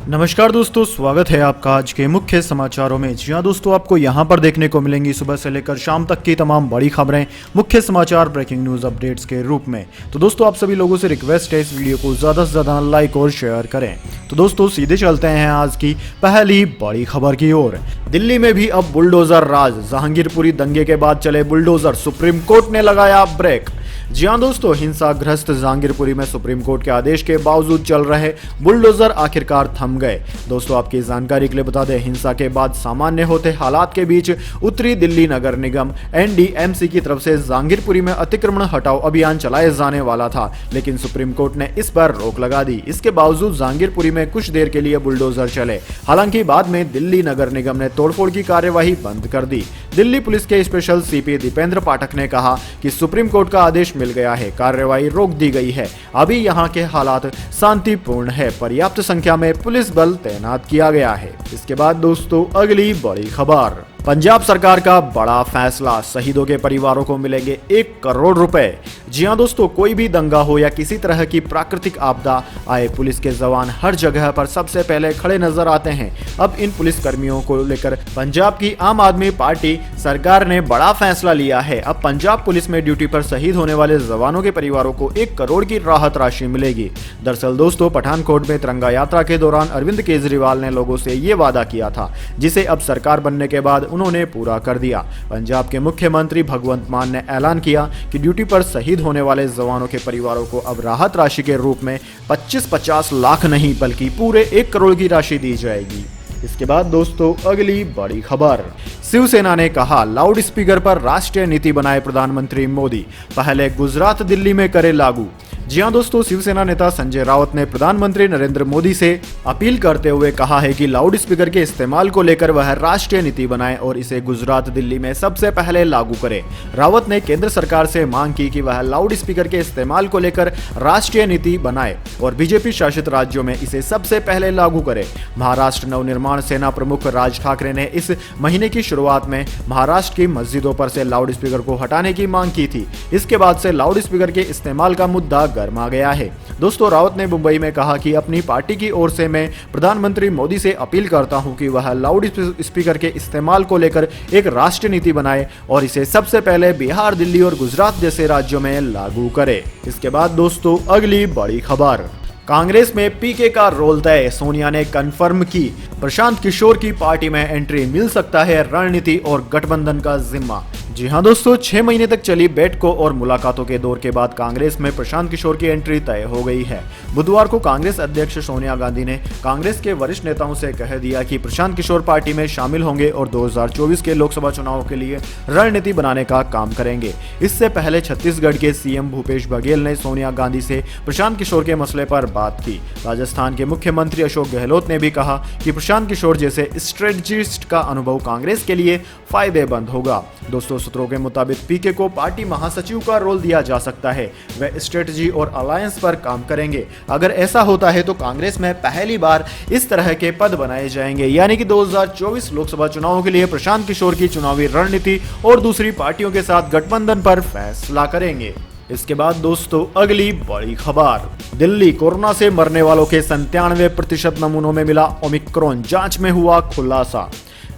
नमस्कार दोस्तों, स्वागत है आपका आज के मुख्य समाचारों में। जी हाँ दोस्तों, आपको यहाँ पर देखने को मिलेंगी सुबह से लेकर शाम तक की तमाम बड़ी खबरें, मुख्य समाचार, ब्रेकिंग न्यूज़ अपडेट्स के रूप में। तो दोस्तों, आप सभी लोगों से रिक्वेस्ट है इस वीडियो को ज़्यादा से ज़्यादा लाइक और शेयर करें। तो दोस्तों, सीधे चलते हैं आज की पहली बड़ी खबर की ओर। दिल्ली में भी अब बुलडोजर राज। जहांगीरपुरी दंगे के बाद चले बुलडोजर, सुप्रीम कोर्ट ने लगाया ब्रेक। जी हाँ दोस्तों, हिंसाग्रस्त जहांगीरपुरी में सुप्रीम कोर्ट के आदेश के बावजूद चल रहे बुलडोजर आखिरकार थम गए। दोस्तों, आपकी जानकारी के लिए बता दें, हिंसा के बाद सामान्य होते हालात के बीच उत्तरी दिल्ली नगर निगम एनडीएमसी की तरफ से जहांगीरपुरी में अतिक्रमण हटाओ अभियान चलाया जाने वाला था, लेकिन सुप्रीम कोर्ट ने इस पर रोक लगा दी। इसके बावजूद जहांगीरपुरी में कुछ देर के लिए बुलडोजर चले। हालांकि बाद में दिल्ली नगर निगम ने तोड़फोड़ की कार्यवाही बंद कर दी। दिल्ली पुलिस के स्पेशल सीपी दीपेंद्र पाठक ने कहा कि सुप्रीम कोर्ट का आदेश मिल गया है, कार्यवाही रोक दी गई है। अभी यहाँ के हालात शांतिपूर्ण है, पर्याप्त संख्या में पुलिस बल तैनात किया गया है। इसके बाद दोस्तों, अगली बड़ी खबर। पंजाब सरकार का बड़ा फैसला, शहीदों के परिवारों को मिलेंगे 1 करोड़ रुपए। जी हाँ दोस्तों, कोई भी दंगा हो या किसी तरह की प्राकृतिक आपदा आए, पुलिस के जवान हर जगह पर सबसे पहले खड़े नजर आते हैं। अब इन पुलिस कर्मियों को लेकर पंजाब की आम आदमी पार्टी सरकार ने बड़ा फैसला लिया है। अब पंजाब पुलिस में ड्यूटी पर शहीद होने वाले जवानों के परिवारों को 1 करोड़ की राहत राशि मिलेगी। दरअसल दोस्तों, पठानकोट में तिरंगा यात्रा के दौरान अरविंद केजरीवाल ने लोगों से ये वादा किया था, जिसे अब सरकार बनने के बाद उन्होंने पूरा कर दिया। पंजाब के मुख्यमंत्री भगवंत मान ने ऐलान किया कि ड्यूटी पर शहीद होने वाले जवानों के परिवारों को अब राहत राशि के रूप में 25-50 लाख नहीं बल्कि पूरे 1 करोड़ की राशि दी जाएगी। इसके बाद दोस्तों, अगली बड़ी खबर। शिवसेना ने कहा, लाउड स्पीकर पर राष्ट्रीय नीति बनाए प्रधानमंत्री मोदी, पहले गुजरात दिल्ली में करे लागू। जी हाँ दोस्तों, शिवसेना नेता संजय राउत ने प्रधानमंत्री नरेंद्र मोदी से अपील करते हुए कहा है कि लाउड स्पीकर के इस्तेमाल को लेकर वह राष्ट्रीय नीति बनाए और इसे गुजरात दिल्ली में सबसे पहले लागू करे। रावत ने केंद्र सरकार से मांग की कि वह लाउड स्पीकर के इस्तेमाल को लेकर राष्ट्रीय नीति बनाए और बीजेपी शासित राज्यों में इसे सबसे पहले लागू करे। महाराष्ट्र नवनिर्माण सेना प्रमुख राज ठाकरे ने इस महीने की शुरुआत में महाराष्ट्र की मस्जिदों पर से लाउड स्पीकर को हटाने की मांग की थी। इसके बाद से लाउड स्पीकर के इस्तेमाल का मुद्दा गर्मा गया है। दोस्तों, रावत ने मुंबई में कहा कि अपनी पार्टी की ओर से मैं प्रधानमंत्री मोदी से अपील करता हूं कि वह लाउड स्पीकर के इस्तेमाल को लेकर एक राष्ट्रीय नीति बनाए और इसे सबसे पहले बिहार, दिल्ली और गुजरात जैसे राज्यों में लागू करे। इसके बाद दोस्तों, अगली बड़ी खबर। कांग्रेस में पीके का रोल तय, सोनिया ने कंफर्म की, प्रशांत किशोर की पार्टी में एंट्री, मिल सकता है रणनीति और गठबंधन का जिम्मा। जी हाँ दोस्तों, 6 महीने तक चली बैठकों और मुलाकातों के दौर के बाद कांग्रेस में प्रशांत किशोर की एंट्री तय हो गई है। बुधवार को कांग्रेस अध्यक्ष सोनिया गांधी ने कांग्रेस के वरिष्ठ नेताओं से कह दिया कि प्रशांत किशोर पार्टी में शामिल होंगे और 2024 के लोकसभा चुनाव के लिए रणनीति बनाने का काम करेंगे। इससे पहले छत्तीसगढ़ के सीएम भूपेश बघेल ने सोनिया गांधी से प्रशांत किशोर के मसले पर बात की। राजस्थान के मुख्यमंत्री अशोक गहलोत ने भी कहा कि प्रशांत किशोर जैसे स्ट्रेटजिस्ट का अनुभव कांग्रेस के लिए फायदेमंद होगा। दोस्तों, सूत्रों के मुताबिक पीके को पार्टी महासचिव का रोल दिया जा सकता है। वे स्ट्रेटजी और अलायंस पर काम करेंगे। अगर ऐसा होता है तो कांग्रेस में पहली बार इस तरह के पद बनाए जाएंगे, यानी कि 2024 लोकसभा चुनाव के लिए प्रशांत किशोर की चुनावी रणनीति और दूसरी पार्टियों के साथ गठबंधन पर फैसला करेंगे। इसके बाद दोस्तों, अगली बड़ी खबर। दिल्ली, कोरोना से मरने वालों के 97% नमूनों में मिला ओमिक्रॉन, जांच में हुआ खुलासा।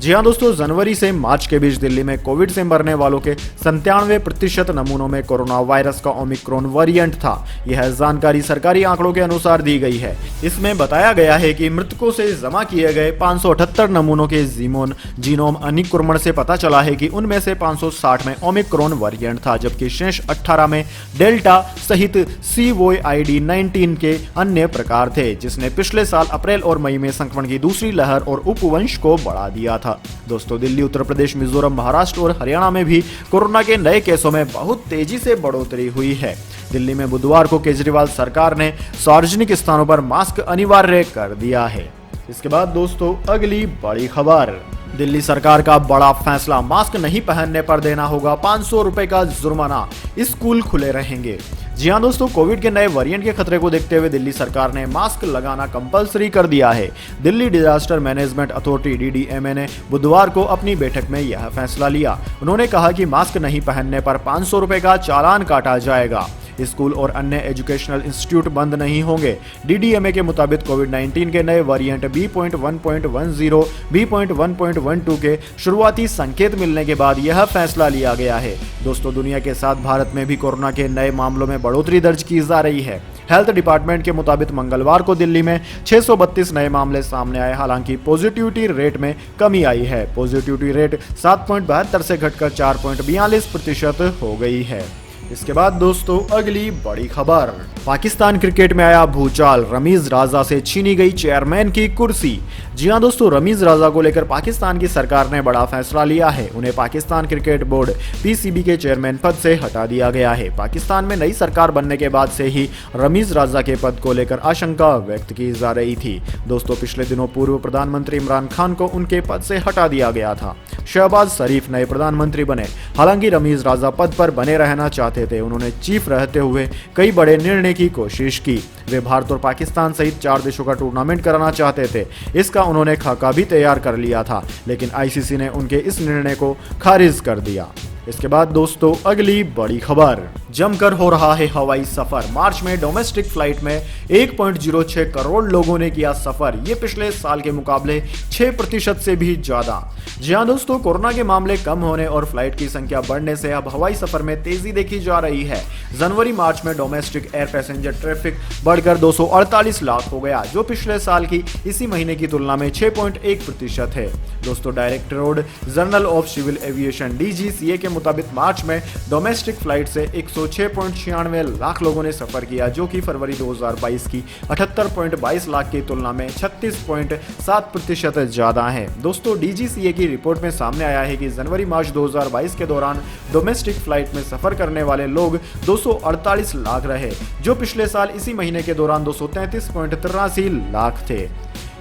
जी हाँ दोस्तों, जनवरी से मार्च के बीच दिल्ली में कोविड से मरने वालों के 97% नमूनों में कोरोना वायरस का ओमिक्रॉन वेरिएंट था। यह जानकारी सरकारी आंकड़ों के अनुसार दी गई है। इसमें बताया गया है कि मृतकों से जमा किए गए 578 नमूनों के जीनोम अनुक्रमण से पता चला है कि उनमें से 560 में ओमिक्रॉन वेरिएंट था, जबकि शेष 18 में डेल्टा सहित COID-19 के अन्य प्रकार थे, जिसने पिछले साल अप्रैल और मई में संक्रमण की दूसरी लहर और उपवंश को बढ़ा दिया था। दोस्तों, दिल्ली, उत्तर प्रदेश, मिजोरम, महाराष्ट्र और हरियाणा में भी कोरोना के नए केसों में बहुत तेजी से बढ़ोतरी हुई है। दिल्ली में बुधवार को केजरीवाल सरकार ने सार्वजनिक स्थानों पर मास्क अनिवार्य कर दिया है। इसके बाद दोस्तों, अगली बड़ी खबर। दिल्ली सरकार का बड़ा फैसला, मास्क नहीं पहनने पर देना होगा 500 रुपए का जुर्माना, स्कूल खुले रहेंगे। जी हाँ दोस्तों, कोविड के नए वेरिएंट के खतरे को देखते हुए दिल्ली सरकार ने मास्क लगाना कंपलसरी कर दिया है। Delhi disaster management authority DDMA ने बुधवार को अपनी बैठक में यह फैसला लिया। उन्होंने कहा कि मास्क नहीं पहनने पर 500 रुपए का चालान काटा जाएगा। स्कूल और अन्य एजुकेशनल इंस्टीट्यूट बंद नहीं होंगे। डीडीएमए के मुताबिक कोविड-19 के नए वेरिएंट B.1.10, B.1.12 के शुरुआती संकेत मिलने के बाद यह फैसला लिया गया है। दोस्तों, दुनिया के साथ भारत में भी कोरोना के नए मामलों में बढ़ोतरी दर्ज की जा रही है। हेल्थ डिपार्टमेंट के मुताबिक मंगलवार को दिल्ली में 632 नए मामले सामने आए। हालांकि पॉजिटिविटी रेट में कमी आई है। पॉजिटिविटी रेट 7.72 से घटकर 4.42% हो गई है। इसके बाद दोस्तों अगली बड़ी खबर, पाकिस्तान क्रिकेट में आया भूचाल, रमीज राजा से छीनी गई चेयरमैन की कुर्सी। जी हां दोस्तों, रमीज राजा को लेकर पाकिस्तान की सरकार ने बड़ा फैसला लिया है। उन्हें पाकिस्तान क्रिकेट बोर्ड पीसीबी के चेयरमैन पद से हटा दिया गया है। पाकिस्तान में नई सरकार बनने के बाद से ही रमीज राजा के पद को लेकर आशंका व्यक्त की जा रही थी। दोस्तों, पिछले दिनों पूर्व प्रधानमंत्री इमरान खान को उनके पद से हटा दिया गया था। शहबाज शरीफ नए प्रधानमंत्री बने। हालांकि रमीज राजा पद पर बने रहना चाहते थे। उन्होंने चीफ रहते हुए कई बड़े निर्णय की कोशिश की। वे भारत और पाकिस्तान सहित 4 देशों का टूर्नामेंट कराना चाहते थे। इसका उन्होंने खाका भी तैयार कर लिया था, लेकिन आईसीसी ने उनके इस निर्णय को खारिज कर दिया। इसके बाद दोस्तों अगली बड़ी खबर, जमकर हो रहा है हवाई सफर। मार्च में डोमेस्टिक फ्लाइट में 1.06 करोड़ लोगों ने किया सफर। ये पिछले साल के मुकाबले 6% से भी ज्यादा। जी हां दोस्तों, कोरोना के मामले कम होने और फ्लाइट की संख्या बढ़ने से अब हवाई सफर में तेजी देखी जा रही है। जनवरी मार्च में डोमेस्टिक एयर पैसेंजर ट्रैफिक बढ़कर 248 लाख हो गया, जो पिछले साल की इसी महीने की तुलना में 6.1% है। दोस्तों, directorate general of civil aviation DGCA के मुताबिक मार्च में डोमेस्टिक फ्लाइट से 106.96 लाख लोगों ने सफर किया, जो कि फरवरी 2022 की 78.22 लाख की तुलना में 36.7% ज्यादा है। दोस्तों, DGCA की रिपोर्ट में सामने आया है कि जनवरी मार्च 2022 के दौरान डोमेस्टिक फ्लाइट में सफर करने वाले लोग 248 लाख रहे, जो पिछले साल इसी महीने के दौरान 233.83 लाख थे।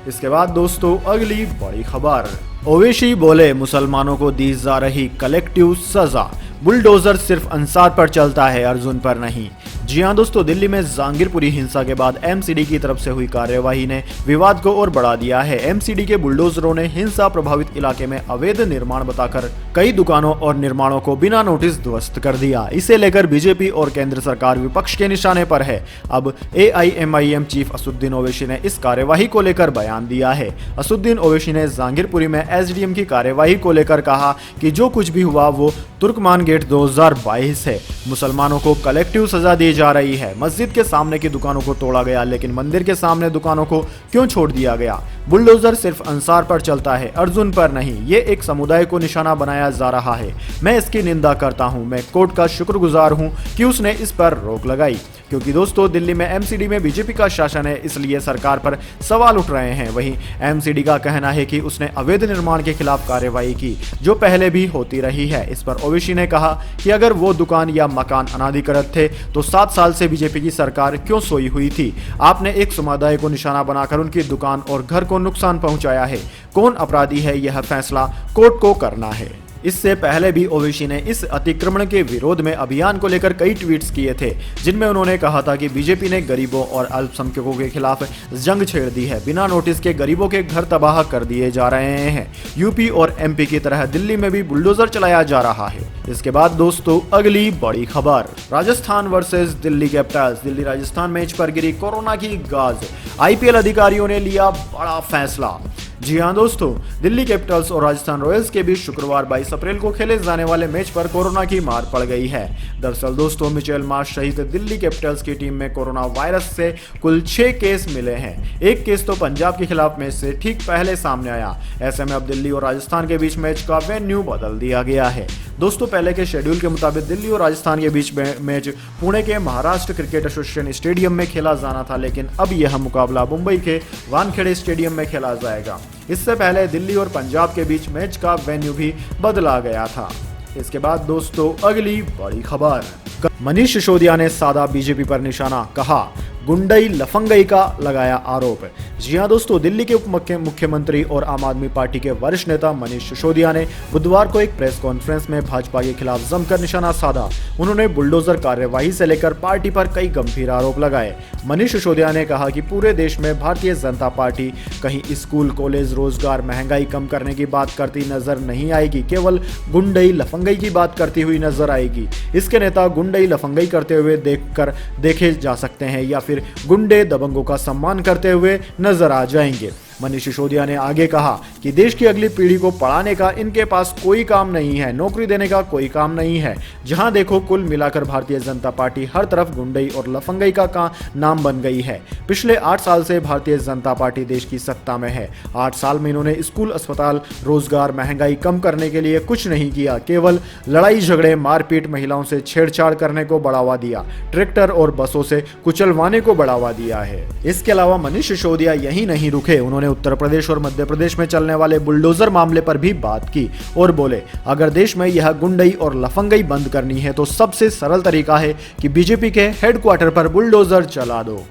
इसके बाद दोस्तों अगली बड़ी खबर, ओवैसी बोले मुसलमानों को दी जा रही कलेक्टिव सजा, बुलडोजर सिर्फ अंसार पर चलता है, अर्जुन पर नहीं। जी हां दोस्तों, दिल्ली में जहांगीरपुरी हिंसा के बाद एमसीडी की तरफ से हुई कार्यवाही ने विवाद को और बढ़ा दिया है। एमसीडी के बुलडोजरों ने हिंसा प्रभावित इलाके में अवैध निर्माण बताकर कई दुकानों और निर्माणों को बिना नोटिस ध्वस्त कर दिया। इसे लेकर बीजेपी और केंद्र सरकार विपक्ष के निशाने पर है। अब AIMIM चीफ असदुद्दीन ओवैसी ने इस कार्यवाही को लेकर बयान दिया है। असदुद्दीन ओवैसी ने जहांगीरपुरी में SDM की कार्यवाही को लेकर कहा कि जो कुछ भी हुआ वो तुर्कमान गेट 2022 है। मुसलमानों को कलेक्टिव सजा दी जा रही है। मस्जिद के सामने की दुकानों को तोड़ा गया, लेकिन मंदिर के सामने दुकानों को क्यों छोड़ दिया गया? बुलडोजर सिर्फ अंसार पर चलता है, अर्जुन पर नहीं। ये एक समुदाय को निशाना बनाया जा रहा है। मैं इसकी निंदा करता हूं। मैं कोर्ट का शुक्रगुजार हूं कि उसने इस पर रोक लगाई, क्योंकि दोस्तों दिल्ली में एमसीडी में बीजेपी का शासन है, इसलिए सरकार पर सवाल उठ रहे हैं। वहीं एमसीडी का कहना है कि उसने अवैध निर्माण के खिलाफ कार्रवाई की, जो पहले भी होती रही है। इस पर ओवैसी ने कहा कि अगर वो दुकान या मकान अनाधिकृत थे तो 7 साल से बीजेपी की सरकार क्यों सोई हुई थी? आपने एक समुदाय को निशाना बनाकर उनकी दुकान और घर को नुकसान पहुंचाया है। कौन अपराधी है, यह फैसला कोर्ट को करना है। इससे पहले भी ओवैसी ने इस अतिक्रमण के विरोध में अभियान को लेकर कई ट्वीट्स किए थे, जिनमें उन्होंने कहा था कि बीजेपी ने गरीबों और अल्पसंख्यकों के खिलाफ जंग छेड़ दी है। बिना नोटिस के गरीबों के घर तबाह कर दिए जा रहे हैं। यूपी और एमपी की तरह दिल्ली में भी बुलडोजर चलाया जा रहा है। इसके बाद दोस्तों अगली बड़ी खबर, Rajasthan versus Delhi Capitals. Delhi Rajasthan match पर गिरी कोरोना की गाज, आईपीएल अधिकारियों ने लिया बड़ा फैसला। जी हां दोस्तों, दिल्ली कैपिटल्स और राजस्थान रॉयल्स के बीच शुक्रवार 22 अप्रैल को खेले जाने वाले मैच पर कोरोना की मार पड़ गई है। दरअसल दोस्तों, मिचेल मार्श सहित दिल्ली कैपिटल्स की टीम में कोरोना वायरस से कुल 6 केस मिले हैं। एक केस तो पंजाब के खिलाफ मैच से ठीक पहले सामने आया। ऐसे में अब दिल्ली और राजस्थान के बीच मैच का वेन्यू बदल दिया गया है। दोस्तों, पहले के शेड्यूल के मुताबिक दिल्ली और राजस्थान के बीच मैच पुणे के महाराष्ट्र क्रिकेट एसोसिएशन स्टेडियम में खेला जाना था, लेकिन अब यह मुकाबला मुंबई के वानखेड़े स्टेडियम में खेला जाएगा। इससे पहले दिल्ली और पंजाब के बीच मैच का वेन्यू भी बदला गया था। इसके बाद दोस्तों अगली बड़ी खबर, मनीष सिसोदिया ने साधा बीजेपी पर निशाना, कहा गुंडई लफंगई का लगाया आरोप। जी हां दोस्तों, दिल्ली के उप मुख्यमंत्री और आम आदमी पार्टी के वरिष्ठ नेता मनीष सिसोदिया ने बुधवार को एक प्रेस कॉन्फ्रेंस में भाजपा के खिलाफ जमकर निशाना साधा। उन्होंने बुलडोजर कार्यवाही से लेकर पार्टी पर कई गंभीर आरोप लगाए। मनीष सिसोदिया ने कहा कि पूरे देश में भारतीय जनता पार्टी कहीं स्कूल, कॉलेज, रोजगार, महंगाई कम करने की बात करती नजर नहीं आएगी, केवल गुंडई लफंगई की बात करती हुई नजर आएगी। इसके नेता गुंडई लफंगई करते हुए देखे जा सकते हैं या फिर गुंडे दबंगों का सम्मान करते हुए नजर आ जाएंगे। मनीष सिसोदिया ने आगे कहा कि देश की अगली पीढ़ी को पढ़ाने का इनके पास कोई काम नहीं है, नौकरी देने का कोई काम नहीं है। जहां देखो कुल मिलाकर भारतीय जनता पार्टी हर तरफ गुंडई और लफंगई का नाम बन गई है। पिछले 8 साल से भारतीय जनता पार्टी देश की सत्ता में है। 8 साल में इन्होंने स्कूल, अस्पताल, रोजगार, महंगाई कम करने के लिए कुछ नहीं किया, केवल लड़ाई झगड़े, मारपीट, महिलाओं से छेड़छाड़ करने को बढ़ावा दिया, ट्रैक्टर और बसों से कुचलवाने को बढ़ावा दिया है। इसके अलावा मनीष सिसोदिया यही नहीं रुके, उन्होंने उत्तर प्रदेश और मध्य प्रदेश में चलने वाले बुलडोजर मामले पर भी बात की और बोले, अगर देश में यह गुंडई और लफंगई बंद करनी है तो सबसे सरल तरीका है कि बीजेपी के हेडक्वार्टर पर बुलडोजर चला दो।